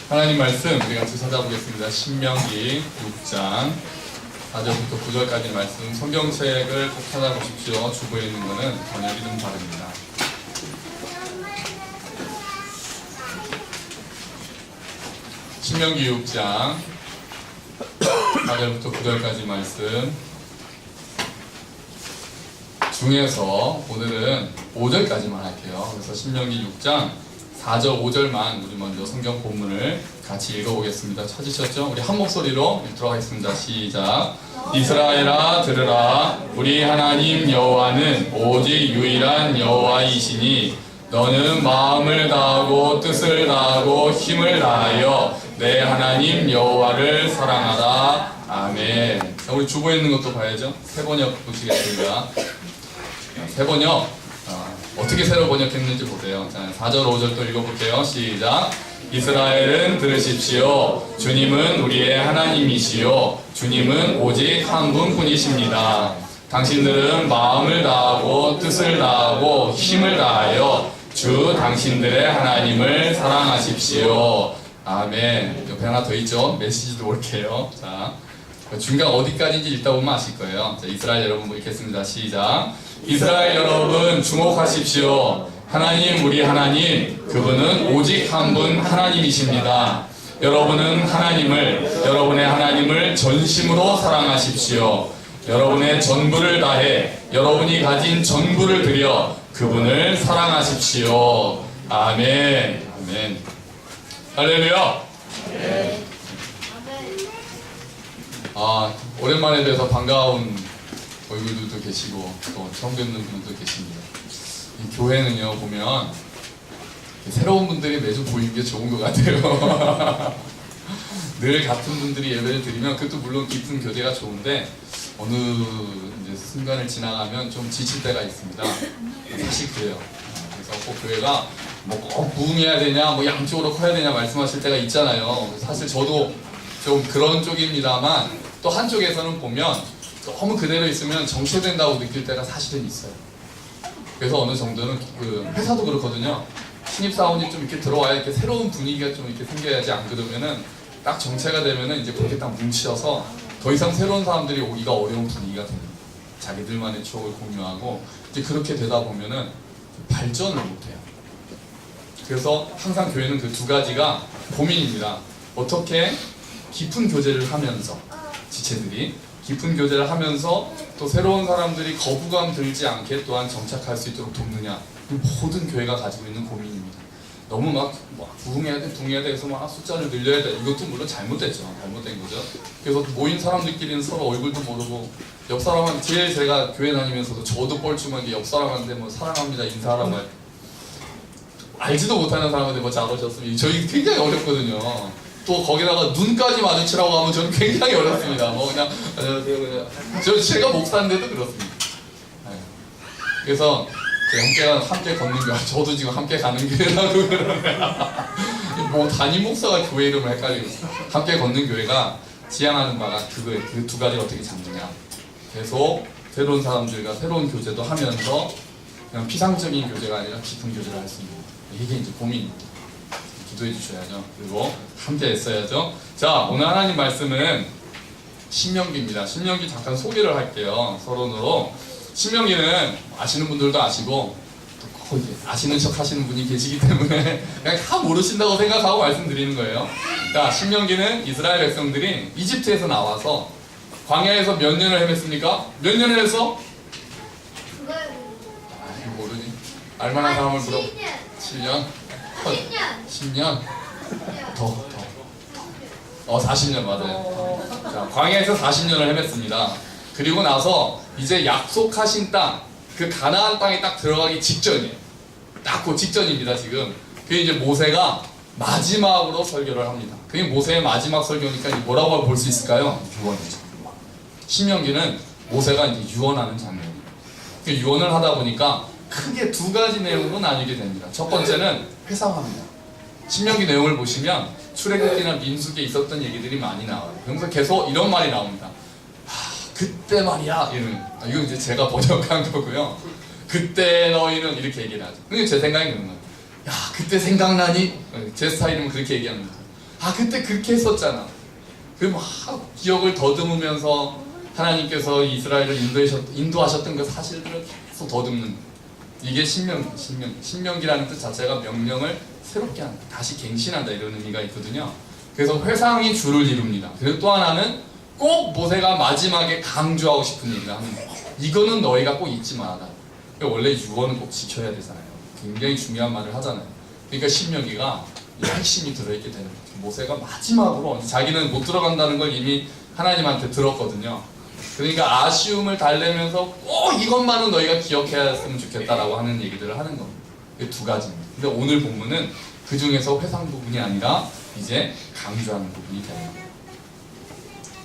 하나님 말씀 우리 같이 찾아보겠습니다. 신명기 6장 4절부터 9절까지 말씀, 성경책을 꼭 찾아보십시오. 주부에 있는 것은 번역이 다릅니다. 신명기 6장 4절부터 9절까지 말씀 중에서 오늘은 5절까지만 할게요. 그래서 신명기 6장 4절, 5절만 우리 먼저 성경 본문을 같이 읽어보겠습니다. 찾으셨죠? 우리 한 목소리로 읽도록 하겠습니다. 시작. 이스라엘아 들으라. 우리 하나님 여호와는 오직 유일한 여호와이시니 너는 마음을 다하고 뜻을 다하고 힘을 다하여 내 하나님 여호와를 사랑하라. 아멘. 자, 우리 주보에 있는 것도 봐야죠. 새 번역 보시겠습니다. 새 번역 어떻게 새로 번역했는지 보세요. 자, 4절 5절 또 읽어볼게요. 시작. 이스라엘은 들으십시오. 주님은 우리의 하나님이시요 주님은 오직 한 분뿐이십니다. 당신들은 마음을 다하고 뜻을 다하고 힘을 다하여 주 당신들의 하나님을 사랑하십시오. 아멘. 옆에 하나 더 있죠? 메시지도 올게요. 자, 중간 어디까지인지 읽다 보면 아실 거예요. 자, 이스라엘 여러분 읽겠습니다. 시작. 이스라엘 여러분 주목하십시오. 하나님 우리 하나님 그분은 오직 한 분 하나님이십니다. 여러분은 여러분의 하나님을 전심으로 사랑하십시오. 여러분의 전부를 다해 여러분이 가진 전부를 들여 그분을 사랑하십시오. 아멘. 아멘. 할렐루야. 네. 오랜만에 뵈서 반가운 얼굴들도 계시고 또 처음 뵙는 분들도 계십니다. 이 교회는요 보면 새로운 분들이 매주 보이는 게 좋은 것 같아요. 늘 같은 분들이 예배를 드리면 그것도 물론 깊은 교제가 좋은데 어느 이제 순간을 지나가면 좀 지칠 때가 있습니다. 사실 그래요. 그래서 꼭 교회가 뭐 꼭 부흥해야 되냐 뭐 양쪽으로 커야 되냐 말씀하실 때가 있잖아요. 사실 저도 좀 그런 쪽입니다만 또 한쪽에서는 보면 너무 그대로 있으면 정체된다고 느낄 때가 사실은 있어요. 그래서 어느 정도는 그 회사도 그렇거든요. 신입사원이 좀 이렇게 들어와야 이렇게 새로운 분위기가 좀 이렇게 생겨야지, 안 그러면은 딱 정체가 되면은 이제 그렇게 딱 뭉치어서 더 이상 새로운 사람들이 오기가 어려운 분위기가 됩니다. 자기들만의 추억을 공유하고 이제 그렇게 되다 보면은 발전을 못해요. 그래서 항상 교회는 그 두 가지가 고민입니다. 어떻게 깊은 교제를 하면서 지체들이 깊은 교제를 하면서 또 새로운 사람들이 거부감 들지 않게 또한 정착할 수 있도록 돕느냐. 모든 교회가 가지고 있는 고민입니다. 너무 막 부흥해야 돼, 둥해야 돼 해서 막 숫자를 늘려야 돼. 이것도 물론 잘못됐죠. 잘못된 거죠. 그래서 모인 사람들끼리는 서로 얼굴도 모르고 옆 사람한테 제일 제가 교회 다니면서도 저도 뻘쭘하게 옆 사람한테 뭐 사랑합니다 인사하라고 할 알지도 못하는 사람한테 뭐 잘 오셨습니다. 저희 굉장히 어렵거든요. 또 거기다가 눈까지 마주치라고 하면 저는 굉장히 어렵습니다. 뭐 그냥 안녕하세요. 제가 목사인데도 그렇습니다. 그래서 함께 걷는 교회, 저도 지금 함께 가는 교회라고 그러면 뭐 담임 목사가 교회 이름을 헷갈리고 함께 걷는 교회가 지향하는 바가 그 두 가지 어떻게 잡느냐. 계속 새로운 사람들과 새로운 교제도 하면서 그냥 피상적인 교제가 아니라 깊은 교제를 할 수 있는, 이게 이제 고민입니다. 기도해 주셔야죠. 그리고 함께 애써야죠. 자, 오늘 하나님 말씀은 신명기입니다. 신명기 잠깐 소개를 할게요. 서론으로. 신명기는 아시는 분들도 아시고 또 아시는 척 하시는 분이 계시기 때문에 그냥 다 모르신다고 생각하고 말씀드리는 거예요. 자, 신명기는 이스라엘 백성들이 이집트에서 나와서 광야에서 몇 년을 헤맸습니까? 몇 년을 했어? 모르니? 알만한 사람을 물어. 7년? 10년? 더. 40년 맞아요. 자, 광야에서 40년을 헤맸습니다. 그리고 나서 이제 약속하신 땅, 그 가나안 땅에 딱 들어가기 직전이에요. 딱 그 직전입니다, 지금. 그게 이제 모세가 마지막으로 설교를 합니다. 그게 모세의 마지막 설교니까 뭐라고 볼 수 있을까요? 유언이죠. 신명기는 모세가 이제 유언하는 장면이에요. 유언을 하다 보니까 크게 두 가지 내용으로 나뉘게 됩니다. 첫 번째는 회상합니다. 신명기 내용을 보시면 출애굽기나 민수기에 있었던 얘기들이 많이 나와요. 그래서 계속 이런 말이 나옵니다. 그때 말이야 이거 이제 제가 번역한 거고요. 그때 너희는 이렇게 얘기를 하죠. 근데 제 생각이 그런 거예요. 야, 그때 생각나니? 제 스타일은 그렇게 얘기합니다. 아 그때 그렇게 했었잖아. 그 막 기억을 더듬으면서 하나님께서 이스라엘을 인도하셨던 그 사실들을 계속 더듬는, 이게 신명기라는 뜻 자체가 명령을 새롭게 한다, 다시 갱신한다 이런 의미가 있거든요. 그래서 회상이 주를 이룹니다. 그리고 또 하나는 꼭 모세가 마지막에 강조하고 싶은 얘기를 합니다. 이거는 너희가 꼭 잊지 말아라. 원래 유언은 꼭 지켜야 되잖아요. 굉장히 중요한 말을 하잖아요. 그러니까 신명기가 핵심이 들어있게 되는 거죠. 모세가 마지막으로, 자기는 못 들어간다는 걸 이미 하나님한테 들었거든요. 그러니까 아쉬움을 달래면서 꼭 이것만은 너희가 기억해야 했으면 좋겠다라고 하는 얘기들을 하는 겁니다. 이 두 가지입니다. 근데 오늘 본문은 그 중에서 회상 부분이 아니라 이제 강조하는 부분이 되는 거예요.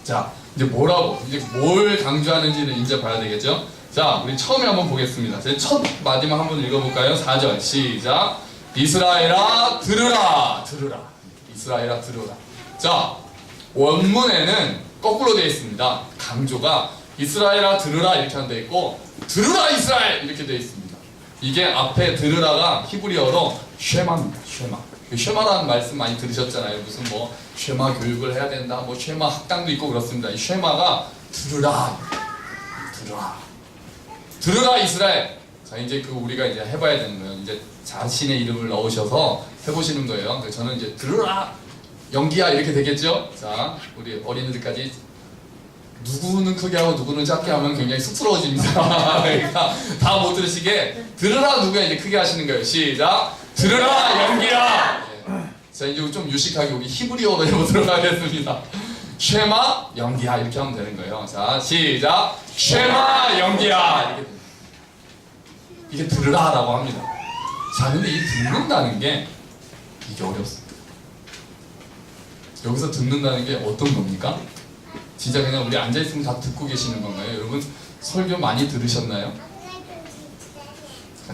자, 이제 뭐라고, 이제 뭘 강조하는지를 이제 봐야 되겠죠? 자, 우리 처음에 한번 보겠습니다. 제 첫 마디만 한번 읽어볼까요? 4절 시작. 이스라엘아 들으라. 들으라. 이스라엘아 들으라. 자, 원문에는 거꾸로 되어 있습니다. 강조가 이스라엘아 들으라 이렇게 안 되어 있고 들으라 이스라엘 이렇게 되어 있습니다. 이게 앞에 들으라가 히브리어로 쉐마입니다. 쉐마. 쉐마라는 말씀 많이 들으셨잖아요. 무슨 뭐 쉐마 교육을 해야 된다, 뭐 쉐마 학당도 있고 그렇습니다. 이 쉐마가 들으라. 들으라. 들으라 이스라엘. 자, 이제 그 우리가 이제 해봐야 되는 거예요. 이제 자신의 이름을 넣으셔서 해보시는 거예요. 저는 이제 들으라 연기야 이렇게 되겠죠? 자, 우리 어린이들까지 누구는 크게 하고 누구는 작게 하면 굉장히 쑥스러워집니다. 그러니까 다 못 들으시게 들으라 누구야 이제 크게 하시는 거예요. 시작. 들으라 연기야. 네. 자, 이제 좀 유식하게 우리 히브리어로 해보도록 하겠습니다. 쉐마 연기야 이렇게 하면 되는 거예요. 자, 시작. 쉐마 연기야 이렇게 됩니다. 이게 들으라라고 합니다. 자, 근데 이 듣는다는 게 이게 어렵습니다. 여기서 듣는다는 게 어떤 겁니까? 진짜 그냥 우리 앉아있으면 다 듣고 계시는 건가요? 여러분 설교 많이 들으셨나요?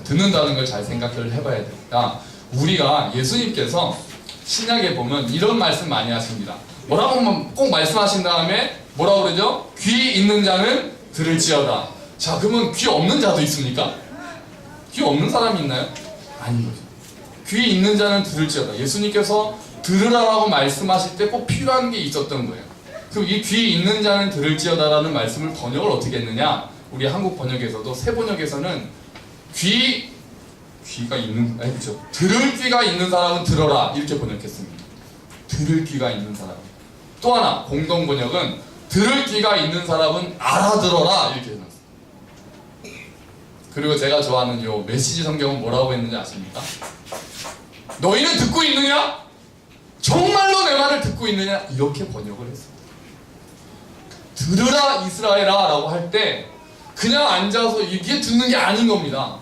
듣는다는 걸 잘 생각을 해봐야 됩니다. 우리가 예수님께서 신약에 보면 이런 말씀 많이 하십니다. 뭐라고 꼭 말씀하신 다음에 뭐라고 그러죠? 귀 있는 자는 들을지어다. 자, 그러면 귀 없는 자도 있습니까? 귀 없는 사람이 있나요? 아닌 거죠. 귀 있는 자는 들을지어다. 예수님께서 들으라고 말씀하실 때 꼭 필요한 게 있었던 거예요. 그럼 이 귀 있는 자는 들을지어다라는 말씀을 번역을 어떻게 했느냐? 우리 한국 번역에서도 새 번역에서는 귀가 있는, 그렇죠. 들을 귀가 있는 사람은 들어라 이렇게 번역했습니다. 들을 귀가 있는 사람. 또 하나 공동 번역은 들을 귀가 있는 사람은 알아들어라 이렇게 해놨어요. 그리고 제가 좋아하는 요 메시지 성경은 뭐라고 했는지 아십니까? 너희는 듣고 있느냐? 정말로 내 말을 듣고 있느냐? 이렇게 번역을 했습니다. 들으라 이스라엘아 라고 할 때 그냥 앉아서 이게 듣는 게 아닌 겁니다.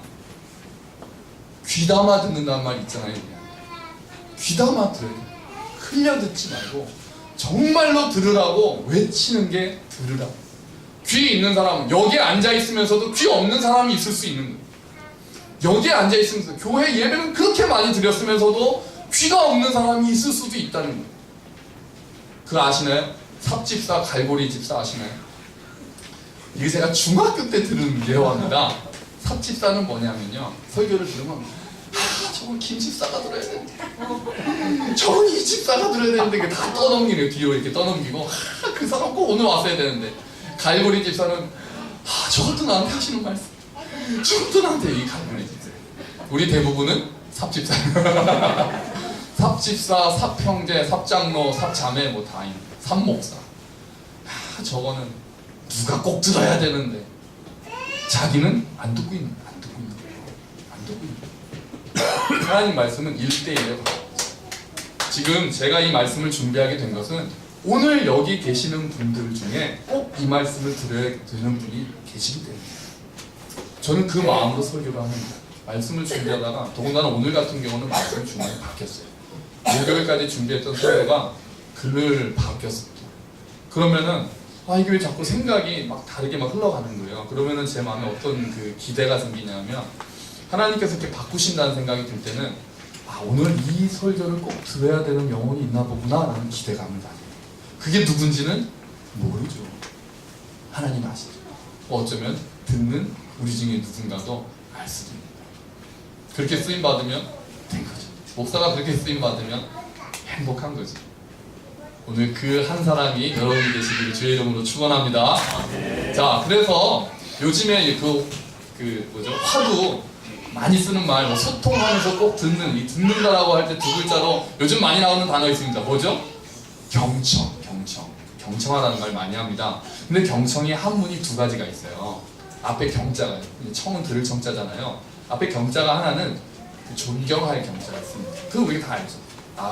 귀담아 듣는다는 말 있잖아요. 그냥. 귀담아 들어요. 흘려 듣지 말고 정말로 들으라고 외치는 게 들으라. 귀 있는 사람은 여기에 앉아있으면서도 귀 없는 사람이 있을 수 있는 거예요. 여기에 앉아있으면서 교회 예배는 그렇게 많이 드렸으면서도 귀가 없는 사람이 있을 수도 있다는 거예요. 그거 아시나요? 삽집사, 갈고리 집사 아시나요? 이게 제가 중학교 때 들은 예화입니다. 삽집사는 뭐냐면요, 설교를 들으면 저건 김 집사가 들어야 되는데 저건 이 집사가 들어야 되는데 이게 다 떠넘기네요. 뒤로 이렇게 떠넘기고 그 사람 꼭 오늘 왔어야 되는데, 갈고리 집사는 저것도 나한테 하시는 말씀, 저것도 나한테. 이 갈고리 집사. 우리 대부분은 삽집사. 삽집사, 삽형제, 삽장로, 삽자매 뭐 다 있는 삽목사. 저거는 누가 꼭 들어야 되는데 자기는 안 듣고 있는 거예요. 하나님 말씀은 1대1에 지금 제가 이 말씀을 준비하게 된 것은 오늘 여기 계시는 분들 중에 꼭 이 말씀을 들어야 되는 분이 계시기 때문에 저는 그 마음으로 설교를 합니다. 말씀을 준비하다가 더군다나 오늘 같은 경우는 말씀 중간에 바뀌었어요. 목요일까지 준비했던 설교가 글을 바뀌었습니다. 그러면은 이 교회 자꾸 생각이 막 다르게 막 흘러가는 거예요. 그러면은 제 마음에 어떤 그 기대가 생기냐면 하나님께서 이렇게 바꾸신다는 생각이 들 때는 오늘 이 설교를 꼭 들어야 되는 영혼이 있나 보구나 라는 기대감을 가져요. 그게 누군지는 모르죠. 하나님 아시죠. 어쩌면 듣는 우리 중에 누군가도 알 수도 있는 거예요. 그렇게 쓰임받으면 된 거죠. 목사가 그렇게 쓰임받으면 행복한 거죠. 오늘 그 한 사람이 여러분이 되시기를 주의 이름으로 축원합니다. 자, 그래서 요즘에 뭐죠? 화두 많이 쓰는 말, 뭐 소통하면서 꼭 듣는, 이 듣는다라고 할 때 두 글자로 요즘 많이 나오는 단어가 있습니다. 뭐죠? 경청. 경청하다는 말 많이 합니다. 근데 경청이 한문이 두 가지가 있어요. 앞에 경자가, 청은 들을 청자잖아요. 앞에 경자가 하나는 존경할 경자가 있습니다. 그거 우리가 다 알죠.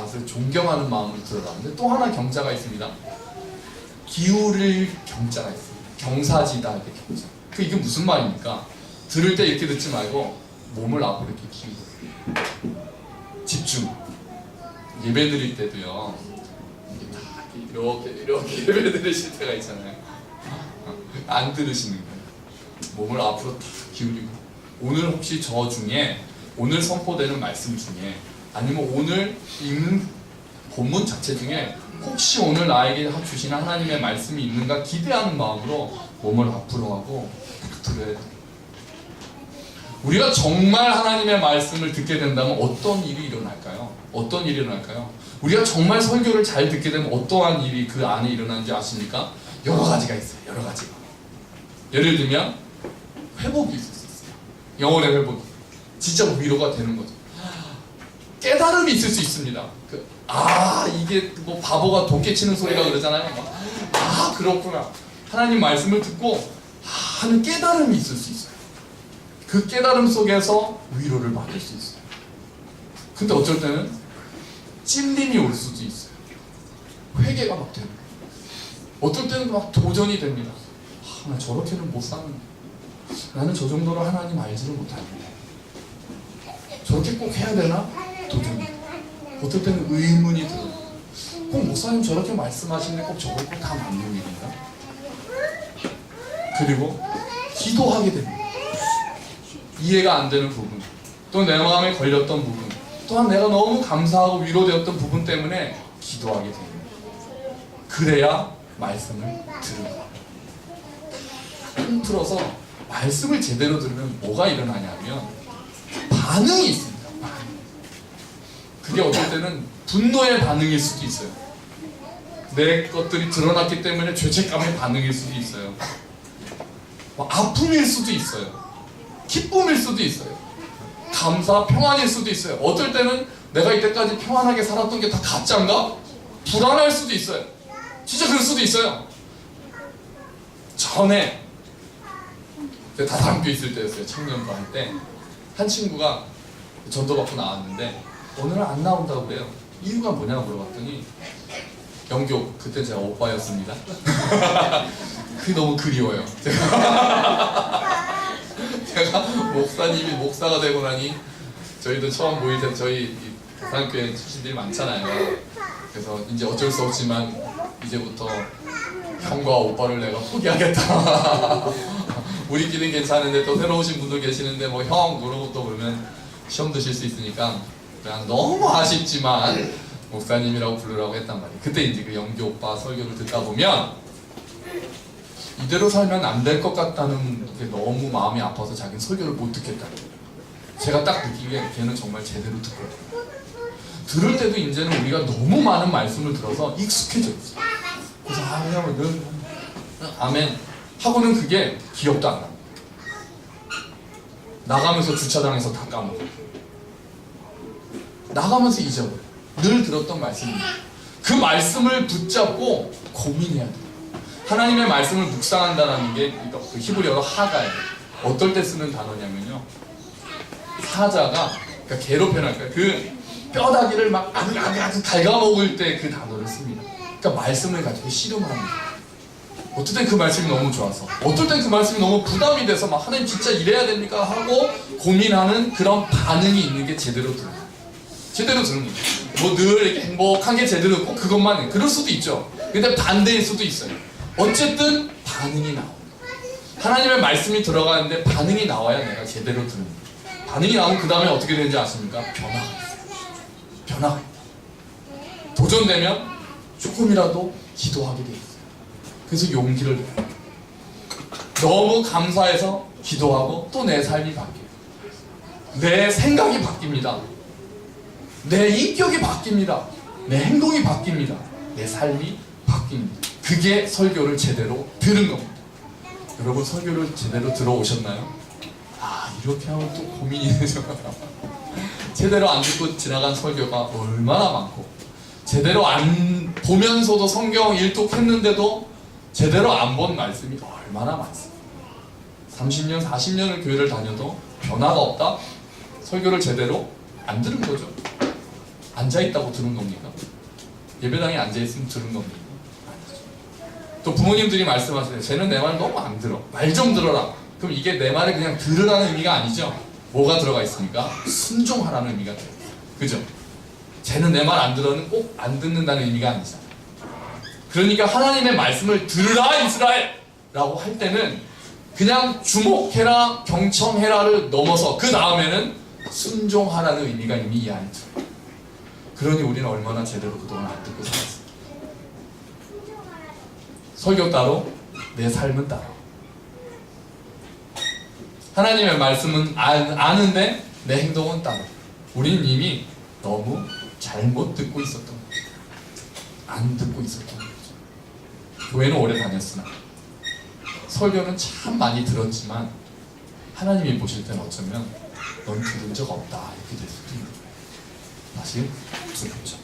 그래서 존경하는 마음으로 들어라. 근데 또 하나 경자가 있습니다. 기울일 경자가 있습니다. 경사지다 이렇게 경자. 이게 무슨 말입니까? 들을 때 이렇게 듣지 말고 몸을 앞으로 이렇게 기울여. 집중. 예배 드릴 때도요. 이렇게 예배 드리실 때가 있잖아요. 안 들으시는 거예요. 몸을 앞으로 탁 기울이고. 오늘 혹시 저 중에 오늘 선포되는 말씀 중에 아니면 오늘 읽는 본문 자체 중에 혹시 오늘 나에게 주시는 하나님의 말씀이 있는가 기대하는 마음으로 몸을 앞으로 하고 들어야 돼요. 우리가 정말 하나님의 말씀을 듣게 된다면 어떤 일이 일어날까요? 어떤 일이 일어날까요? 우리가 정말 설교를 잘 듣게 되면 어떠한 일이 그 안에 일어나는지 아십니까? 여러 가지가 있어요. 여러 가지가. 예를 들면 회복이 있을 수 있어요. 영혼의 회복이. 진짜 위로가 되는 거죠. 깨달음이 있을 수 있습니다. 이게 뭐 바보가 도끼 치는 소리가 그러잖아요. 그렇구나. 하나님 말씀을 듣고 하는 깨달음이 있을 수 있어요. 그 깨달음 속에서 위로를 받을 수 있어요. 근데 어쩔 때는 찔림이 올 수도 있어요. 회개가 막 되는 거예요. 어떨 때는 막 도전이 됩니다. 나 저렇게는 못 사는데. 나는 저 정도로 하나님 알지를 못하는데. 저렇게 꼭 해야 되나? 도전이. 어떨 때는 의문이 들어요. 꼭 목사님 저렇게 말씀하시는데 꼭 저걸 꼭 다 맞는 일인가? 그리고 기도하게 됩니다. 이해가 안 되는 부분, 또 내 마음에 걸렸던 부분, 또한 내가 너무 감사하고 위로되었던 부분 때문에 기도하게 됩니다. 그래야 말씀을 들으라. 통틀어서 말씀을 제대로 들으면 뭐가 일어나냐면 반응이 있습니다. 그게 어떨 때는 분노의 반응일 수도 있어요. 내 것들이 드러났기 때문에 죄책감의 반응일 수도 있어요. 아픔일 수도 있어요. 기쁨일 수도 있어요. 감사, 평안일 수도 있어요. 어떨 때는 내가 이때까지 평안하게 살았던 게 다 가짜인가? 불안할 수도 있어요. 진짜 그럴 수도 있어요. 전에 다산교 있을 때였어요. 청년부 할 때 한 친구가 전도받고 나왔는데 오늘은 안 나온다고 그래요. 이유가 뭐냐고 물어봤더니 영교, 그때 제가 오빠였습니다. 그게 너무 그리워요. 제가 목사님이 목사가 되고 나니 저희도 처음 모일 때 저희 다산교회 출신들이 많잖아요. 그래서 이제 어쩔 수 없지만 이제부터 형과 오빠를 내가 포기하겠다. 우리끼리는 괜찮은데 또 새로 오신 분들 계시는데 뭐 형 그러고 또 그러면 시험 드실 수 있으니까 그냥 너무 아쉽지만 목사님이라고 부르라고 했단 말이에요. 그때 이제 그 영규 오빠 설교를 듣다 보면 이대로 살면 안 될 것 같다는 게 너무 마음이 아파서 자기는 설교를 못 듣겠다. 제가 딱 느낀 게 걔는 정말 제대로 듣거든요. 들을 때도 이제는 우리가 너무 많은 말씀을 들어서 익숙해져 있어요. 그래서 그냥 늘 아멘 하고는 그게 기억도 안 납니다. 나가면서 주차장에서 다 까먹어요. 나가면서 잊어버려요. 늘 들었던 말씀입니다. 그 말씀을 붙잡고 고민해야 돼요. 하나님의 말씀을 묵상한다는 게 그 히브리어로 하가예요. 어떨 때 쓰는 단어냐면요. 사자가 그러니까 개로 표현할까요? 그 뼈다귀를 막 아주 갉아먹을 때 그 단어를 씁니다. 그러니까 말씀을 가지고 씨름을 합니다. 어떨 땐 그 말씀이 너무 좋아서, 어떨 땐 그 말씀이 너무 부담이 돼서 막 하나님 진짜 이래야 됩니까? 하고 고민하는 그런 반응이 있는 게 제대로 들어요. 제대로 들은 거예요. 뭐 늘 이렇게 행복하게 제대로 듣고 그것만 해. 그럴 수도 있죠. 근데 반대일 수도 있어요. 어쨌든 반응이 나옵니다. 하나님의 말씀이 들어가는데 반응이 나와야 내가 제대로 듣는 거예요. 반응이 나오면 그 다음에 어떻게 되는지 아십니까? 변화가 있어요. 변화가 있어요. 도전되면 조금이라도 기도하게 돼 있어요. 그래서 용기를 내요. 너무 감사해서 기도하고 또 내 삶이 바뀌어요. 내 생각이 바뀝니다. 내 인격이 바뀝니다. 내 행동이 바뀝니다. 내 삶이 바뀝니다. 그게 설교를 제대로 들은 겁니다. 여러분 설교를 제대로 들어오셨나요? 이렇게 하면 또 고민이 되죠. 제대로 안 듣고 지나간 설교가 얼마나 많고, 제대로 안 보면서도 성경 일독했는데도 제대로 안 본 말씀이 얼마나 많습니다. 30년, 40년을 교회를 다녀도 변화가 없다? 설교를 제대로 안 들은 거죠. 앉아있다고 들은 겁니까? 예배당에 앉아있으면 들은 겁니까? 아니죠. 또 부모님들이 말씀하시네요. 쟤는 내 말 너무 안 들어. 말 좀 들어라. 그럼 이게 내 말을 그냥 들으라는 의미가 아니죠. 뭐가 들어가 있습니까? 순종하라는 의미가 들어요. 그죠? 쟤는 내 말 안 들어는 꼭 안 듣는다는 의미가 아니잖아요. 그러니까 하나님의 말씀을 들으라 이스라엘! 라고 할 때는 그냥 주목해라, 경청해라를 넘어서 그 다음에는 순종하라는 의미가 이미 이 안에 들어요. 그러니 우리는 얼마나 제대로 그동안 안 듣고 살았습니까? 설교 따로, 내 삶은 따로. 하나님의 말씀은 아는데 내 행동은 따로. 우리는 이미 너무 잘못 듣고 있었던 거죠. 안 듣고 있었던 거죠. 교회는 오래 다녔으나 설교는 참 많이 들었지만 하나님이 보실 때는 어쩌면 넌 들은 적 없다 이렇게 될 수도 있는 거예요. 다시 두렵죠.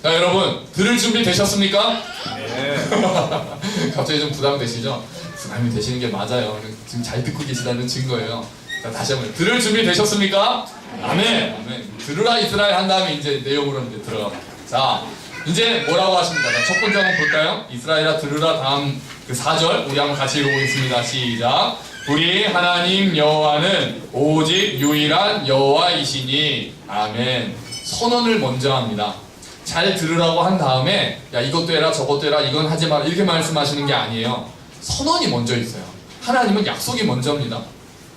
자 여러분 들을 준비 되셨습니까? 네. 갑자기 좀 부담되시죠? 부담이 되시는 게 맞아요. 지금 잘 듣고 계시다는 증거예요. 자 다시 한번 들을 준비 되셨습니까? 아멘. 아멘. 들으라 이스라엘 한 다음에 이제 내용으로 이제 들어가. 자 이제 뭐라고 하십니까? 첫 번째 한번 볼까요? 이스라엘아 들으라 다음 그 4절 우리 한번 같이 읽어보겠습니다. 시작. 우리 하나님 여호와는 오직 유일한 여호와이시니 아멘. 선언을 먼저 합니다. 잘 들으라고 한 다음에 야 이것도 해라 저것도 해라 이건 하지 마라 이렇게 말씀하시는 게 아니에요. 선언이 먼저 있어요. 하나님은 약속이 먼저입니다.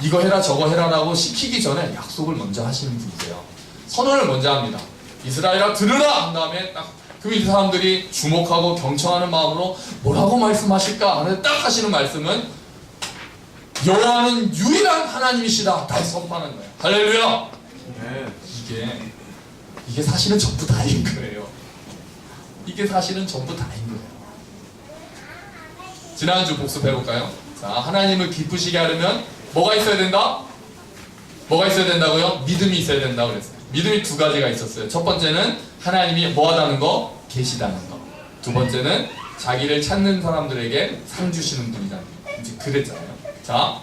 이거 해라 저거 해라 라고 시키기 전에 약속을 먼저 하시는 분이세요. 선언을 먼저 합니다. 이스라엘아 들으라 한 다음에 딱 그럼 이 사람들이 주목하고 경청하는 마음으로 뭐라고 말씀하실까 하는 딱 하시는 말씀은 여호와는 유일한 하나님이시다 다시 선포하는 거예요. 할렐루야. 네. 이게 사실은 전부 다인 거예요. 이게 사실은 전부 다인 거예요. 지난주 복습해볼까요? 자, 하나님을 기쁘시게 하려면 뭐가 있어야 된다? 뭐가 있어야 된다고요? 믿음이 있어야 된다고 그랬어요. 믿음이 두 가지가 있었어요. 첫 번째는 하나님이 뭐하다는 거? 계시다는 거. 두 번째는 자기를 찾는 사람들에게 상 주시는 분이라는 거. 이제 그랬잖아요. 자,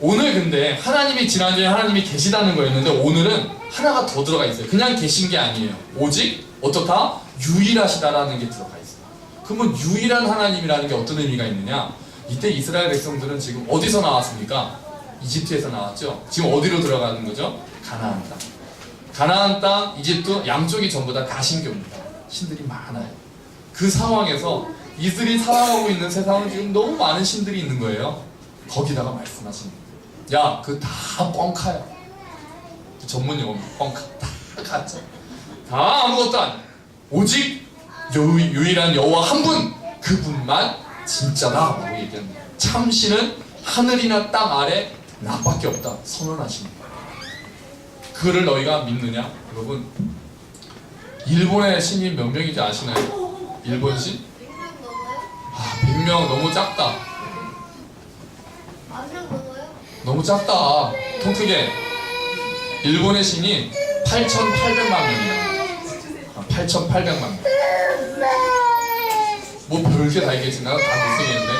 오늘 근데 하나님이 지난주에 하나님이 계시다는 거였는데 오늘은 하나가 더 들어가 있어요. 그냥 계신 게 아니에요. 오직 어떻다? 유일하시다라는 게 들어가 있어요. 그러면 유일한 하나님이라는 게 어떤 의미가 있느냐? 이때 이스라엘 백성들은 지금 어디서 나왔습니까? 이집트에서 나왔죠. 지금 어디로 들어가는 거죠? 가나안 땅. 가나안 땅, 이집트 양쪽이 전부 다 신교입니다. 신들이 많아요. 그 상황에서 이들이 살아가고 있는 세상은 지금 너무 많은 신들이 있는 거예요. 거기다가 말씀하시는 거예요. 야, 그 다 뻥카야. 전문 용어입니다. 뻥카. 다 가짜. 다 아무것도 아니야. 오직 유일한 여호와 한 분, 그분만 진짜다 라고 얘기합니다. 참신은 하늘이나 땅 아래 나밖에 없다 선언하시는 거예요. 그를 너희가 믿느냐? 여러분 일본의 신이 몇 명인지 아시나요? 일본 신? 100명 너무 작다. 너무 작다. 통 크게. 일본의 신이 8,800만 명이야. 8,800만 명. 뭐 별게 다 있겠지. 나는 다 못쓰겠는데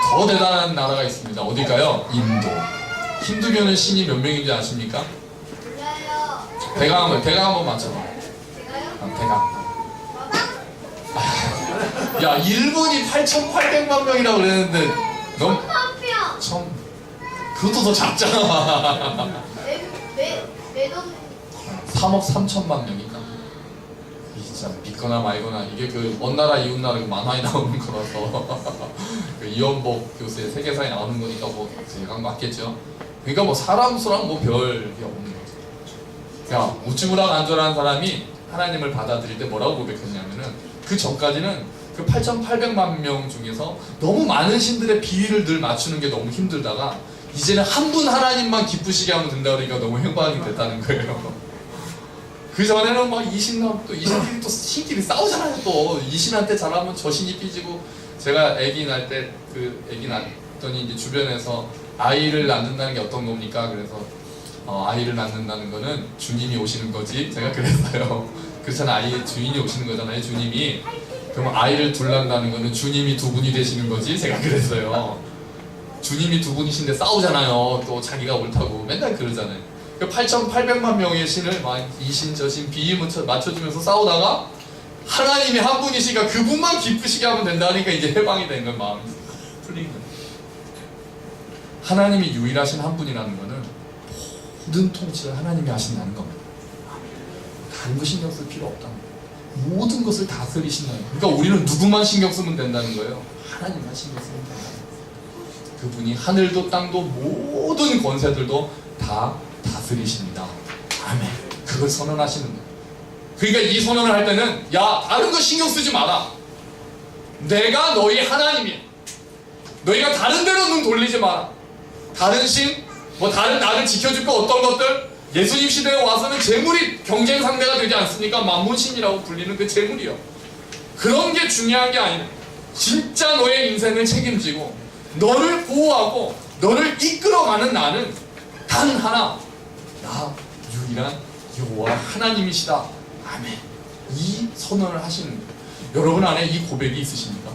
더 대단한 나라가 있습니다. 어딜까요? 인도. 힌두교는 신이 몇 명인지 아십니까? 대강 한번 맞춰봐. 대강. 야, 일본이 8,800만 명이라고 그랬는데 넌 그것도 더 작잖아. 3억 3천만 명인가? 진짜 믿거나 말거나 이게 그 먼 나라 이웃 나라 만화에 나오는 거라서 그 이원복 교수의 세계사에 나오는 거니까 뭐 대강 맞겠죠. 그러니까 뭐 사람 수랑 뭐 별게 없는 거죠. 야, 우쭈무락 안조라는 사람이 하나님을 받아들일 때 뭐라고 고백했냐면은 그 전까지는 그 8,800만 명 중에서 너무 많은 신들의 비위를 늘 맞추는 게 너무 힘들다가 이제는 한 분 하나님만 기쁘시게 하면 된다 그러니까 너무 행복하게 됐다는 거예요. 그 전에는 막 이신랑 또 이신끼리 또 신끼리 싸우잖아요. 또 이신한테 잘하면 저 신이 삐지고. 제가 아기 낳을 때 그 아기 낳더니 이제 주변에서 아이를 낳는다는 게 어떤 겁니까? 그래서 아이를 낳는다는 거는 주님이 오시는 거지. 제가 그랬어요. 그렇잖아. 아이의 주인이 오시는 거잖아요. 주님이. 그럼 아이를 둘난다는 거는 주님이 두 분이 되시는 거지. 제가 그랬어요. 주님이 두 분이신데 싸우잖아요. 또 자기가 옳다고 맨날 그러잖아요. 8,800만 명의 신을 막 이신 저신 비임 맞춰주면서 싸우다가 하나님이 한 분이시니까 그분만 기쁘시게 하면 된다니까 이제 해방이 된 거예요. 마음이 풀린 거예요. 하나님이 유일하신 한 분이라는 거는 모든 통치를 하나님이 하신다는 겁니다. 다른 거 신경 쓸 필요 없다는 거예요. 모든 것을 다스리신다는 거예요. 그러니까 우리는 누구만 신경 쓰면 된다는 거예요. 하나님만 신경 쓰면 된다는 거예요. 그분이 하늘도 땅도 모든 권세들도 다 다스리십니다. 아멘. 그걸 선언하시는 거예요. 그러니까 이 선언을 할 때는 야 다른 거 신경 쓰지 마라. 내가 너희 하나님이야. 너희가 다른 데로 눈 돌리지 마라. 다른 신, 뭐 다른 나를 지켜줄 거 어떤 것들 예수님 시대에 와서는 재물이 경쟁 상대가 되지 않습니까? 만문신이라고 불리는 그 재물이요. 그런 게 중요한 게 아니라 진짜 너의 인생을 책임지고 너를 보호하고 너를 이끌어가는 나는 단 하나 나 유일한 여호와 하나님이시다. 아멘. 이 선언을 하시는 거예요. 여러분 안에 이 고백이 있으십니까?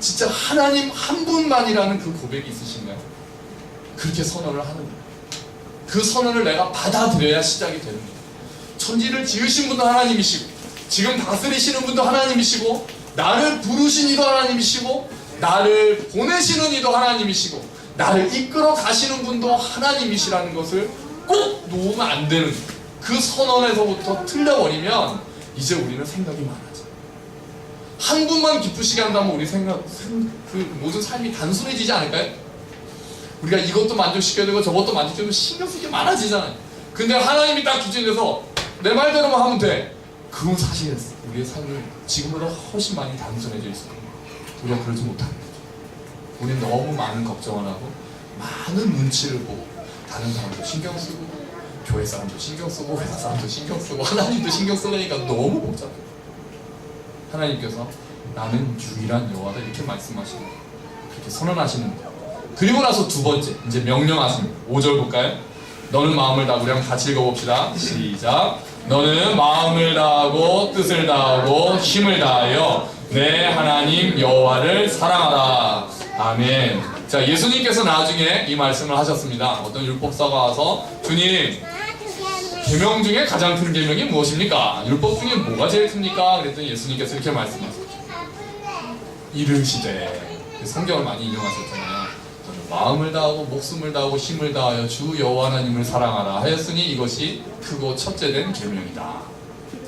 진짜 하나님 한 분만이라는 그 고백이 있으신가요? 그렇게 선언을 하는 거예요. 그 선언을 내가 받아들여야 시작이 되는 거예요. 천지를 지으신 분도 하나님이시고 지금 다스리시는 분도 하나님이시고 나를 부르신 이도 하나님이시고 나를 보내시는 이도 하나님이시고 나를 이끌어 가시는 분도 하나님이시라는 것을 꼭 놓으면 안 되는 거예요. 그 선언에서부터 틀려버리면 이제 우리는 생각이 많아져. 한 분만 기쁘시게 한다면 우리 그 모든 삶이 단순해지지 않을까요? 우리가 이것도 만족시켜야 되고 저것도 만족시켜야 되고 신경 쓸 게 많아지잖아요. 근데 하나님이 딱 기준이 돼서 내 말대로만 하면 돼. 그건 사실 우리의 삶은 지금보다 훨씬 많이 단순해져 있어요. 우리가 그러지 못하는 거죠. 우리는 너무 많은 걱정을 하고 많은 눈치를 보고 다른 사람도 신경 쓰고 교회 사람도 신경 쓰고 회사 사람도 신경 쓰고 하나님도 신경 쓰려니까 너무 복잡해요. 하나님께서 나는 유일한 여호와다 이렇게 말씀하시는 거예요. 그렇게 선언하시는 거예요. 그리고 나서 두 번째 이제 명령하십니다. 5절 볼까요? 너는 마음을 다하고 우리 한번 같이 읽어봅시다. 시작. 너는 마음을 다하고 뜻을 다하고 힘을 다하여 내 하나님 여호와를 사랑하라. 아멘. 자, 예수님께서 나중에 이 말씀을 하셨습니다. 어떤 율법사가 와서 주님 계명 중에 가장 큰 계명이 무엇입니까? 율법 중에 뭐가 제일 큽니까? 그랬더니 예수님께서 이렇게 말씀하셨죠. 이르시되 성경을 많이 인용하셨잖아요. 마음을 다하고 목숨을 다하고 힘을 다하여 주 여호와 하나님을 사랑하라 하였으니 이것이 크고 첫째된 계명이다.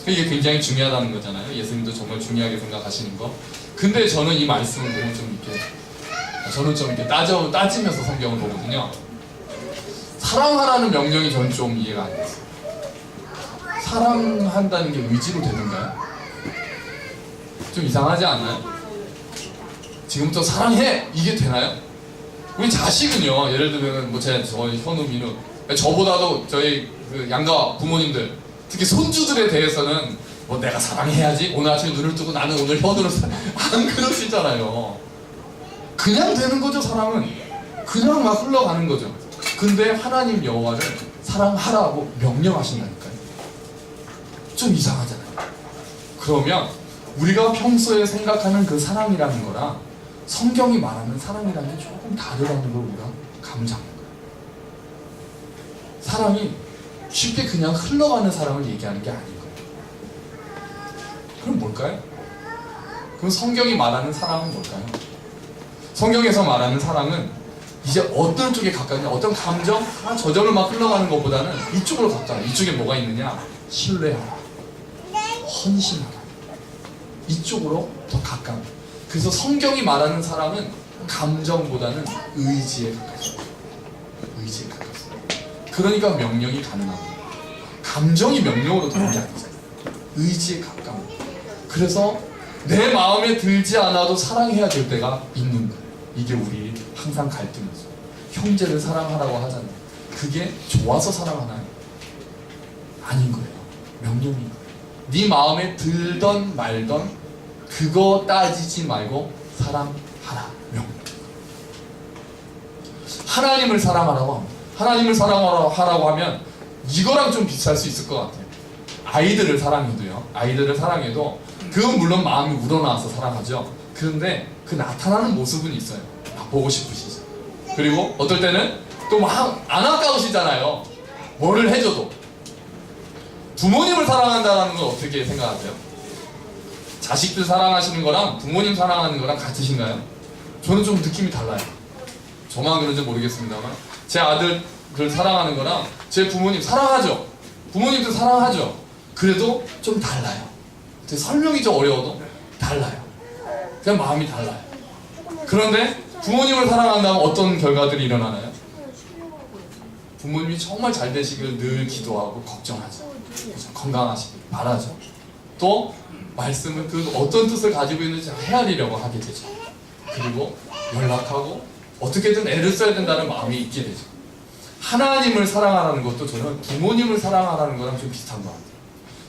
이게 굉장히 중요하다는 거잖아요. 예수님도 정말 중요하게 생각하시는 거. 근데 저는 이 말씀을 보면 좀 이렇게 따지면서 성경을 보거든요. 사랑하라는 명령이 저는 좀 이해가 안 됐어요. 사랑한다는 게 의지로 되는가요? 좀 이상하지 않나요? 지금부터 사랑해! 이게 되나요? 우리 자식은요, 예를 들면 저희 현우, 민우, 저보다도 저희 그 양가 부모님들, 특히 손주들에 대해서는 뭐 내가 사랑해야지. 오늘 아침에 눈을 뜨고 나는 오늘 현우를 안 그러시잖아요. 그냥 되는 거죠. 사랑은 그냥 막 흘러가는 거죠. 근데 하나님 여호와를 사랑하라고 명령하신다니까요. 좀 이상하잖아요. 그러면 우리가 평소에 생각하는 그 사랑이라는 거랑 성경이 말하는 사랑이라는 게 조금 다르다는 걸 우리가 감지하는 거예요. 사랑이 쉽게 그냥 흘러가는 사랑을 얘기하는 게 아닌 거예요. 그럼 뭘까요? 그럼 성경이 말하는 사랑은 뭘까요? 성경에서 말하는 사랑은 이제 어떤 쪽에 가깝냐, 어떤 감정, 저절로 막 흘러가는 것보다는 이쪽으로 가까워요. 이쪽에 뭐가 있느냐? 신뢰하라, 헌신하라. 이쪽으로 더 가까워요. 그래서 성경이 말하는 사랑은 감정보다는 의지에 가깝습니다. 의지에 가깝습니다. 그러니까 명령이 가능합니다. 감정이 명령으로 되는 게 아니잖아요. 의지에 가까운. 그래서 내 마음에 들지 않아도 사랑해야 될 때가 있는 거예요. 이게 우리 항상 갈등이죠. 형제를 사랑하라고 하잖아요. 그게 좋아서 사랑하나요? 아닌 거예요. 명령인 거예요. 네 마음에 들던 말던 그거 따지지 말고 사랑하라. 명령. 하나님을 사랑하라고 합니다. 하나님을 사랑하라고 하면 이거랑 좀 비슷할 수 있을 것 같아요. 아이들을 사랑해도요. 아이들을 사랑해도 그건 물론 마음이 우러나와서 사랑하죠. 그런데 그 나타나는 모습은 있어요. 보고 싶으시죠. 그리고 어떨 때는 또 막 안 아까우시잖아요. 뭐를 해줘도. 부모님을 사랑한다는 건 어떻게 생각하세요? 자식들 사랑하시는 거랑 부모님 사랑하는 거랑 같으신가요? 저는 좀 느낌이 달라요. 저만 그런지 모르겠습니다만 제 아들들 사랑하는 거랑 제 부모님 사랑하죠. 부모님도 사랑하죠. 그래도 좀 달라요. 설명이 좀 어려워도 달라요. 그냥 마음이 달라요. 그런데 부모님을 사랑한다면 어떤 결과들이 일어나나요? 부모님이 정말 잘 되시길 늘 기도하고 걱정하죠. 그렇죠? 건강하시길 바라죠. 또 말씀은 그 어떤 뜻을 가지고 있는지 헤아리려고 하게 되죠. 그리고 연락하고 어떻게든 애를 써야 된다는 마음이 있게 되죠. 하나님을 사랑하라는 것도 저는 부모님을 사랑하라는 거랑 좀 비슷한 것 같아요.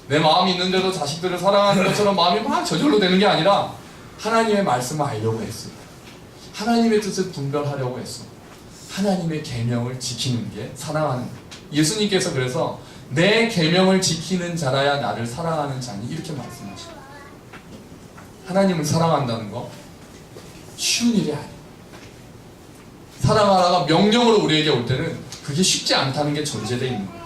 내 마음이 있는데도 자식들을 사랑하는 것처럼 마음이 막 저절로 되는 게 아니라 하나님의 말씀을 알려고 했어요. 하나님의 뜻을 분별하려고 했어. 하나님의 계명을 지키는 게 사랑하는 거예요. 예수님께서 그래서 내 계명을 지키는 자라야 나를 사랑하는 자니 이렇게 말씀하셔요. 하나님을 사랑한다는 거 쉬운 일이 아니에요. 사랑하라가 명령으로 우리에게 올 때는 그게 쉽지 않다는 게 전제되어 있는 거예요.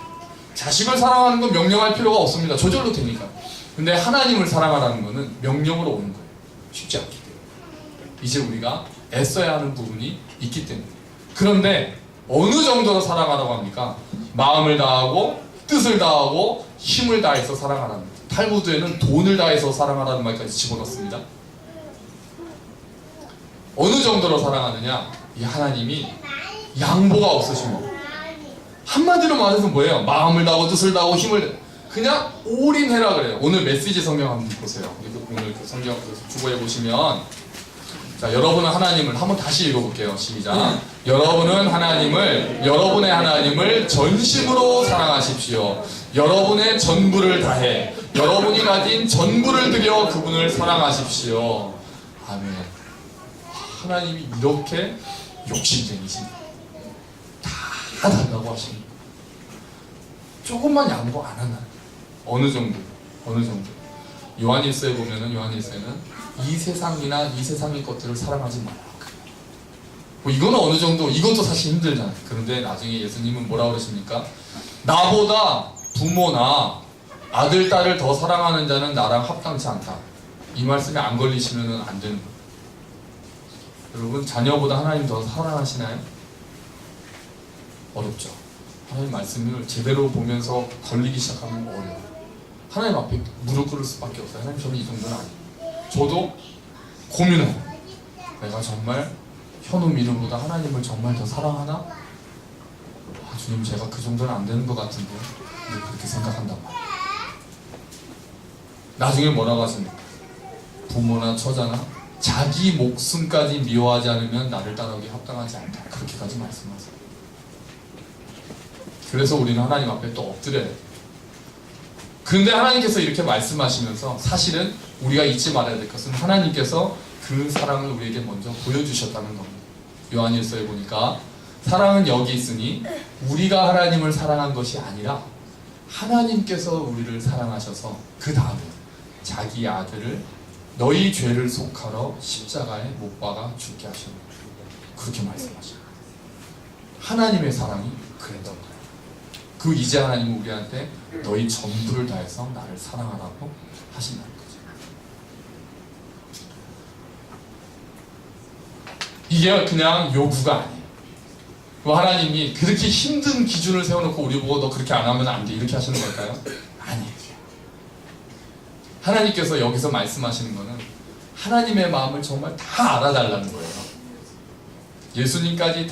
자식을 사랑하는 건 명령할 필요가 없습니다. 저절로 되니까. 근데 하나님을 사랑하라는 거는 명령으로 오는 거예요. 쉽지 않기 때문에. 이제 우리가 애써야 하는 부분이 있기 때문에. 그런데 어느 정도로 사랑하라고 합니까? 마음을 다하고 뜻을 다하고 힘을 다해서 사랑하라는 거예요. 탈무드에는 돈을 다해서 사랑하라는 말까지 집어넣습니다. 어느 정도로 사랑하느냐? 이 하나님이 양보가 없으신 거. 한마디로 말해서 뭐예요? 마음을 다하고 뜻을 다하고 힘을 그냥 올인해라 그래요. 오늘 메시지 성경 한번 보세요. 오늘 그 성경 주보에 보시면 자, 여러분은 하나님을 한번 다시 읽어볼게요. 시작. 여러분은 하나님을 여러분의 하나님을 전심으로 사랑하십시오. 여러분의 전부를 다해 여러분이 가진 전부를 들여 그분을 사랑하십시오. 아멘. 하나님이 이렇게 욕심쟁이십니다. 다 달라고 하십니다. 조금만 양보 안 하나요? 어느 정도? 요한일서에 보면은 요한일서에는 이 세상이나 이 세상의 것들을 사랑하지 말라. 뭐 이거는 어느 정도, 이것도 사실 힘들잖아요. 그런데 나중에 예수님은 뭐라 그러십니까? 나보다 부모나 아들, 딸을 더 사랑하는 자는 나랑 합당치 않다. 이 말씀에 안 걸리시면 안 되는 거예요. 여러분, 자녀보다 하나님 더 사랑하시나요? 어렵죠. 하나님 말씀을 제대로 보면서 걸리기 시작하면 어려워요. 하나님 앞에 무릎 꿇을 수밖에 없어요. 하나님, 저는 이 정도는 아니에요. 저도 고민해요. 내가 정말 현우 미름보다 하나님을 정말 더 사랑하나? 아, 주님, 제가 그 정도는 안 되는 것 같은데 그렇게 생각한단 말이에요. 나중에 뭐라고 하십니까? 부모나 처자나 자기 목숨까지 미워하지 않으면 나를 따르기 합당하지 않다. 그렇게까지 말씀하세요. 그래서 우리는 하나님 앞에 또 엎드려야 돼요. 그런데 하나님께서 이렇게 말씀하시면서 사실은 우리가 잊지 말아야 될 것은 하나님께서 그 사랑을 우리에게 먼저 보여주셨다는 겁니다. 요한일서에 보니까 사랑은 여기 있으니 우리가 하나님을 사랑한 것이 아니라 하나님께서 우리를 사랑하셔서 그 다음에 자기 아들을 너희 죄를 속하러 십자가에 못 박아 죽게 하셨다. 그렇게 말씀하셔요. 하나님의 사랑이 그랬던 거예요. 그 이제 하나님은 우리한테 너희 전부를 다해서 나를 사랑하라고 하신다는 거죠. 이게 그냥 요구가 아니에요. 하나님이 그렇게 힘든 기준을 세워놓고 우리 보고 너 그렇게 안 하면 안 돼 이렇게 하시는 걸까요? 아니에요. 하나님께서 여기서 말씀하시는 거는 하나님의 마음을 정말 다 알아달라는 거예요. 예수님까지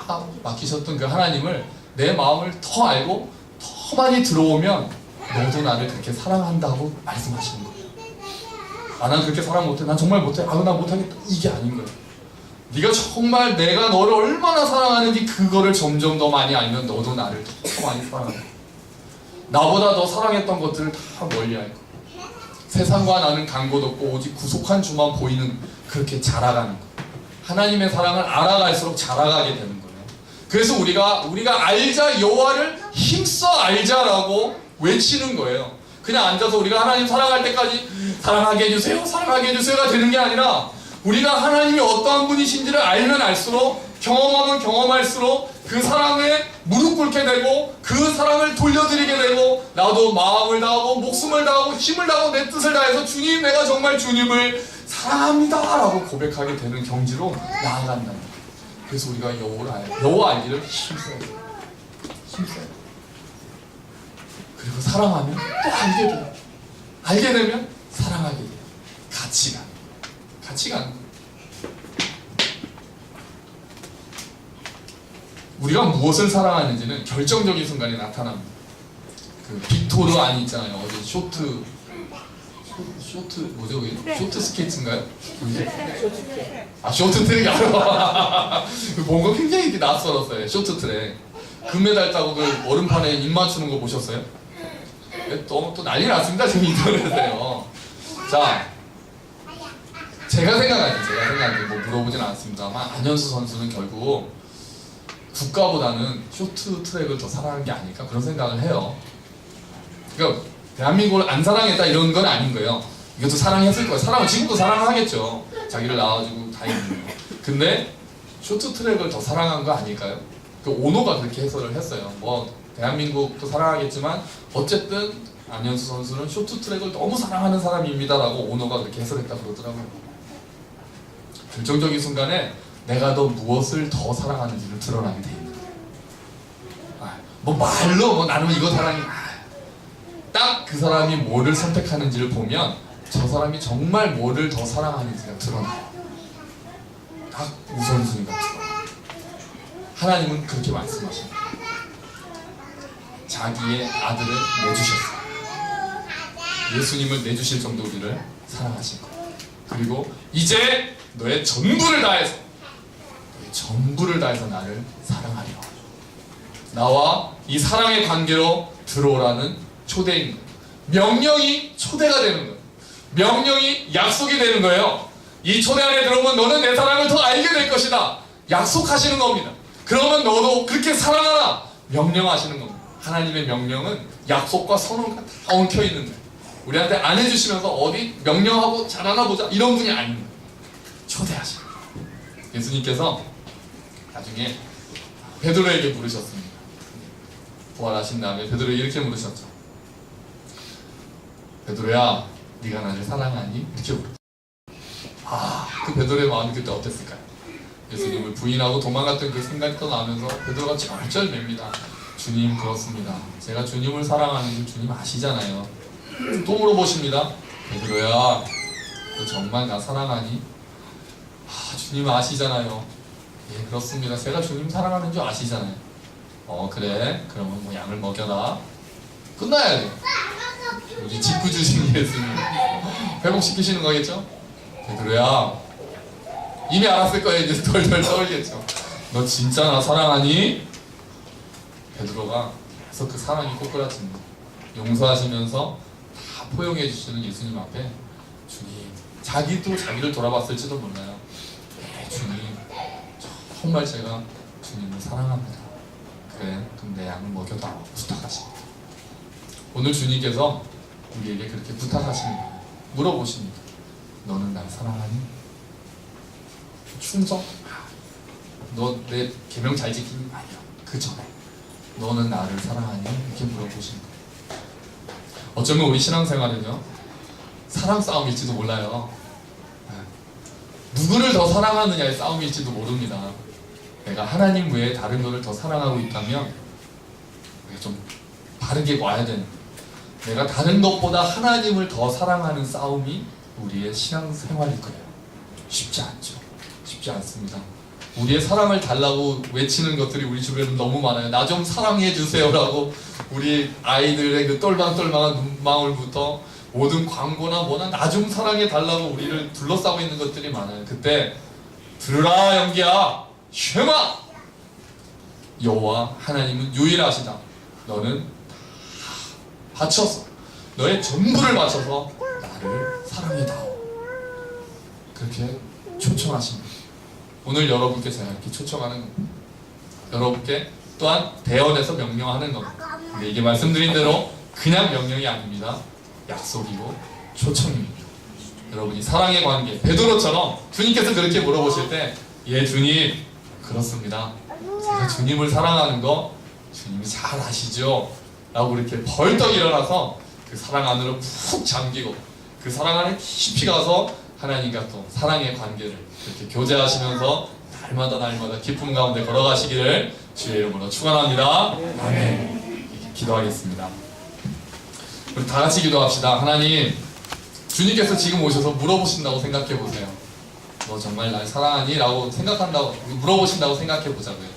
다 맡기셨던 그 하나님을 내 마음을 더 알고 더 많이 들어오면 너도 나를 그렇게 사랑한다고 말씀하시는 거예요. 아, 난 그렇게 사랑 못해. 난 정말 못해. 아, 난 못하겠다. 이게 아닌 거예요. 네가 정말 내가 너를 얼마나 사랑하는지 그거를 점점 더 많이 알면 너도 나를 더 많이 사랑한다. 나보다 더 사랑했던 것들을 다 멀리할 거. 세상과 나는 간곳 없고 오직 구속한 주만 보이는, 그렇게 자라가는 거. 하나님의 사랑을 알아갈수록 자라가게 되는 거예요. 그래서 우리가 알자, 여호와를 힘써 알자라고 외치는 거예요. 그냥 앉아서 우리가 하나님 사랑할 때까지 사랑하게 해주세요, 사랑하게 해주세요가 되는 게 아니라, 우리가 하나님이 어떠한 분이신지를 알면 알수록, 경험하면 경험할수록 그 사랑에 무릎 꿇게 되고, 그 사랑을 돌려드리게 되고, 나도 마음을 다하고 목숨을 다하고 힘을 다하고 내 뜻을 다해서 주님, 내가 정말 주님을 사랑합니다 라고 고백하게 되는 경지로 나아간다는 거예요. 그래서 우리가 여호와 알기를 힘써야 돼요. 힘써야 돼요. 그리고 사랑하면 또 알게 돼요. 알게 되면 사랑하게 돼요. 같이 가는 거예요. 우리가 무엇을 사랑하는지는 결정적인 순간에 나타납니다. 그 빅토르 안이 있잖아요. 어제 쇼트 뭐죠 그게? 쇼트 스케이트인가요? 아, 쇼트 트랙이 알아. 뭔가 굉장히 이렇게 낯설었어요. 쇼트 트랙. 금메달 따고 그 얼음판에 입 맞추는 거 보셨어요? 또 난리 났습니다. 지금 인터넷에요. 자, 제가 생각할 때 뭐 물어보진 않았습니다만, 안현수 선수는 결국 국가보다는 쇼트 트랙을 더 사랑한 게 아닐까, 그런 생각을 해요. 그러니까 대한민국을 안 사랑했다 이런 건 아닌 거예요. 이것도 사랑했을 거예요. 지금도 사랑하겠죠. 자기를 낳아주고 다 있는 거. 근데 쇼트 트랙을 더 사랑한 거 아닐까요? 그 오노가 그렇게 해설을 했어요. 뭐 대한민국도 사랑하겠지만 어쨌든 안현수 선수는 쇼트 트랙을 너무 사랑하는 사람입니다라고 오노가 그렇게 해설했다 그러더라고요. 결정적인 순간에 내가 너 무엇을 더 사랑하는지를 드러나게 돼 있는 거예요. 뭐 말로 나는 이거 사랑해. 딱 그 사람이 뭐를 선택하는지를 보면 저 사람이 정말 뭐를 더 사랑하는지가 드러나요. 딱 우선순위가 드러나요. 하나님은 그렇게 말씀하십니다. 자기의 아들을 내주셨어요. 예수님을 내주실 정도 우리를 사랑하신 거예요. 그리고 이제 너의 전부를 다해서 나를 사랑하리라. 나와 이 사랑의 관계로 들어오라는 초대인 거예요. 명령이 초대가 되는 거예요. 명령이 약속이 되는 거예요. 이 초대 안에 들어오면 너는 내 사랑을 더 알게 될 것이다. 약속하시는 겁니다. 그러면 너도 그렇게 사랑하라. 명령하시는 겁니다. 하나님의 명령은 약속과 선언과 다 엉켜 있는 거예요. 우리한테 안 해주시면서 어디 명령하고 잘하나 보자 이런 분이 아닙니다. 초대하시는 거예요. 예수님께서 나중에 베드로에게 물으셨습니다. 부활하신 다음에 베드로에게 이렇게 물으셨죠. 베드로야, 네가 나를 사랑하니? 이렇게 물었죠. 그 베드로의 마음이 그때 어땠을까요? 예수님을 부인하고 도망갔던 그 순간이 떠나면서 베드로가 절절맵니다. 주님, 그렇습니다. 제가 주님을 사랑하는 줄 주님 아시잖아요. 또 물어보십니다. 베드로야, 너 정말 나 사랑하니? 주님 아시잖아요. 예, 그렇습니다. 제가 주님 사랑하는 줄 아시잖아요. 그래, 그러면 뭐 양을 먹여라. 끝나야 돼. 우리 직구 주신 예수님 회복시키시는 거겠죠? 베드로야, 이미 알았을 거예요. 이제 덜덜 떨겠죠. 너 진짜 나 사랑하니? 베드로가 계속 그 사랑이 꼬꾸라집니다. 용서하시면서 다 포용해 주시는 예수님 앞에, 주님, 자기도 자기를 돌아봤을지도 몰라요. 주님, 정말 제가 주님을 사랑합니다. 그래, 그럼 내 양을 먹여달라고 부탁하십니다. 오늘 주님께서 우리에게 그렇게 부탁하십니다. 물어보십니다. 너는 날 사랑하니? 충성? 너 내 계명 잘 지키니? 아니요. 그 전에 너는 나를 사랑하니? 이렇게 물어보십니다. 어쩌면 우리 신앙생활은요, 사랑 싸움일지도 몰라요. 누구를 더 사랑하느냐의 싸움일지도 모릅니다. 내가 하나님 외에 다른 것을 더 사랑하고 있다면 좀 바르게 와야 되는, 내가 다른 것보다 하나님을 더 사랑하는 싸움이 우리의 신앙생활일 거예요. 쉽지 않죠. 쉽지 않습니다. 우리의 사랑을 달라고 외치는 것들이 우리 주변에 너무 많아요. 나 좀 사랑해 주세요라고 우리 아이들의 그 똘망똘망한 눈망울부터 모든 광고나 뭐나 나 좀 사랑해 달라고 우리를 둘러싸고 있는 것들이 많아요. 그때 들으라 연기야, 쉐마! 여호와 하나님은 유일하시다. 너는 바쳐서 너의 전부를 바쳐서 나를 사랑해다오. 그렇게 초청하십니다. 오늘 여러분께 제가 이렇게 초청하는 겁니다. 여러분께 또한 대언에서 명령하는 겁니다. 근데 이게 말씀드린 대로 그냥 명령이 아닙니다. 약속이고 초청입니다. 여러분이 사랑의 관계, 베드로처럼 주님께서 그렇게 물어보실 때, 예 주님, 그렇습니다. 제가 주님을 사랑하는 거 주님이 잘 아시죠? 라고 이렇게 벌떡 일어나서 그 사랑 안으로 푹 잠기고 그 사랑 안에 깊이 가서 하나님과 또 사랑의 관계를 그렇게 교제하시면서 날마다 기쁨 가운데 걸어가시기를 주의 이름으로 축원합니다. 아멘. 기도하겠습니다. 우리 다 같이 기도합시다. 하나님, 주님께서 지금 오셔서 물어보신다고 생각해 보세요. 너 정말 날 사랑하니? 라고 생각한다고 물어보신다고 생각해 보자고요.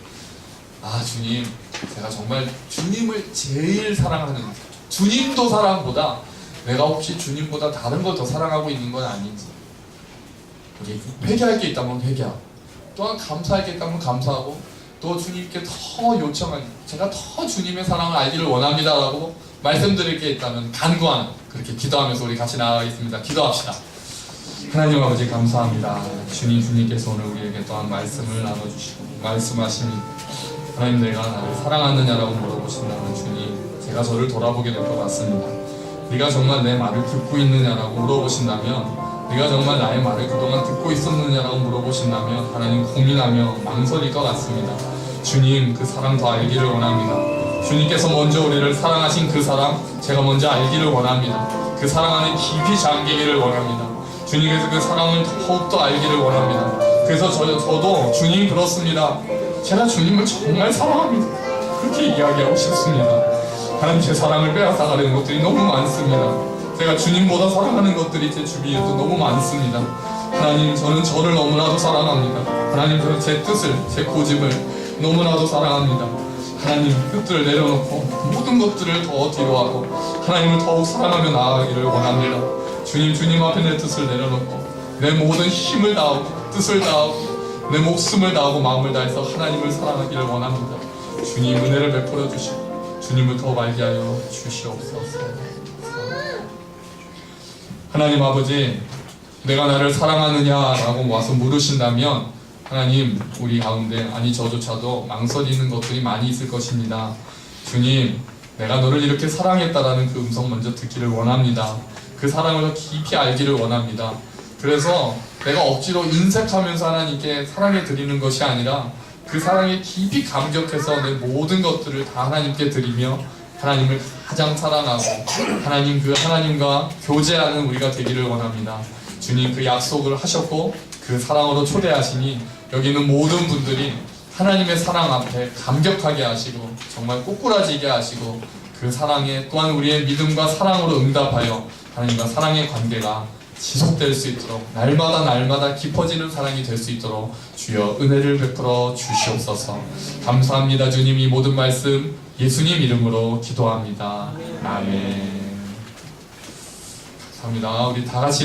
아 주님, 제가 정말 주님을 제일 사랑하는, 주님도 사랑보다 내가 혹시 주님보다 다른 걸 더 사랑하고 있는 건 아닌지, 우리 회개할 게 있다면 회개하고, 또한 감사할 게 있다면 감사하고, 또 주님께 더 요청한, 제가 더 주님의 사랑을 알기를 원합니다 라고 말씀드릴 게 있다면 간구하는, 그렇게 기도하면서 우리 같이 나아가겠습니다. 기도합시다. 하나님 아버지 감사합니다. 주님께서 오늘 우리에게 또한 말씀을 나눠주시고 말씀하시니, 하나님 내가 나를 사랑하느냐라고 물어보신다면 주님, 제가 저를 돌아보게 될 것 같습니다. 네가 정말 내 말을 듣고 있느냐라고 물어보신다면, 네가 정말 나의 말을 그동안 듣고 있었느냐라고 물어보신다면 하나님 고민하며 망설일 것 같습니다. 주님, 그 사랑 더 알기를 원합니다. 주님께서 먼저 우리를 사랑하신 그 사랑, 제가 먼저 알기를 원합니다. 그 사랑 안에 깊이 잠기기를 원합니다. 주님께서 그 사랑을 더욱더 알기를 원합니다. 그래서 저도 주님 그렇습니다. 제가 주님을 정말 사랑합니다. 그렇게 이야기하고 싶습니다. 하나님, 제 사랑을 빼앗아가려는 것들이 너무 많습니다. 제가 주님보다 사랑하는 것들이 제 주위에도 너무 많습니다. 하나님, 저는 저를 너무나도 사랑합니다. 하나님, 저는 제 뜻을, 제 고집을 너무나도 사랑합니다. 하나님, 뜻들을 내려놓고 모든 것들을 더 뒤로하고 하나님을 더욱 사랑하며 나아가기를 원합니다. 주님 앞에 내 뜻을 내려놓고 내 모든 힘을 다하고 뜻을 다하고 내 목숨을 다하고 마음을 다해서 하나님을 사랑하기를 원합니다. 주님, 은혜를 베풀어 주시고 주님을 더 알게 하여 주시옵소서. 하나님 아버지, 내가 나를 사랑하느냐라고 와서 물으신다면 하나님, 우리 가운데, 아니 저조차도 망설이는 것들이 많이 있을 것입니다. 주님, 내가 너를 이렇게 사랑했다라는 그 음성 먼저 듣기를 원합니다. 그 사랑을 더 깊이 알기를 원합니다. 그래서 내가 억지로 인색하면서 하나님께 사랑해 드리는 것이 아니라 그 사랑에 깊이 감격해서 내 모든 것들을 다 하나님께 드리며 하나님을 가장 사랑하고 하나님, 그 하나님과 교제하는 우리가 되기를 원합니다. 주님, 그 약속을 하셨고 그 사랑으로 초대하시니 여기 있는 모든 분들이 하나님의 사랑 앞에 감격하게 하시고 정말 꼬꾸라지게 하시고 그 사랑에 또한 우리의 믿음과 사랑으로 응답하여 하나님과 사랑의 관계가 지속될 수 있도록 날마다 깊어지는 사랑이 될 수 있도록 주여 은혜를 베풀어 주시옵소서. 감사합니다. 주님, 이 모든 말씀 예수님 이름으로 기도합니다. 아멘. 감사합니다. 우리 다 같이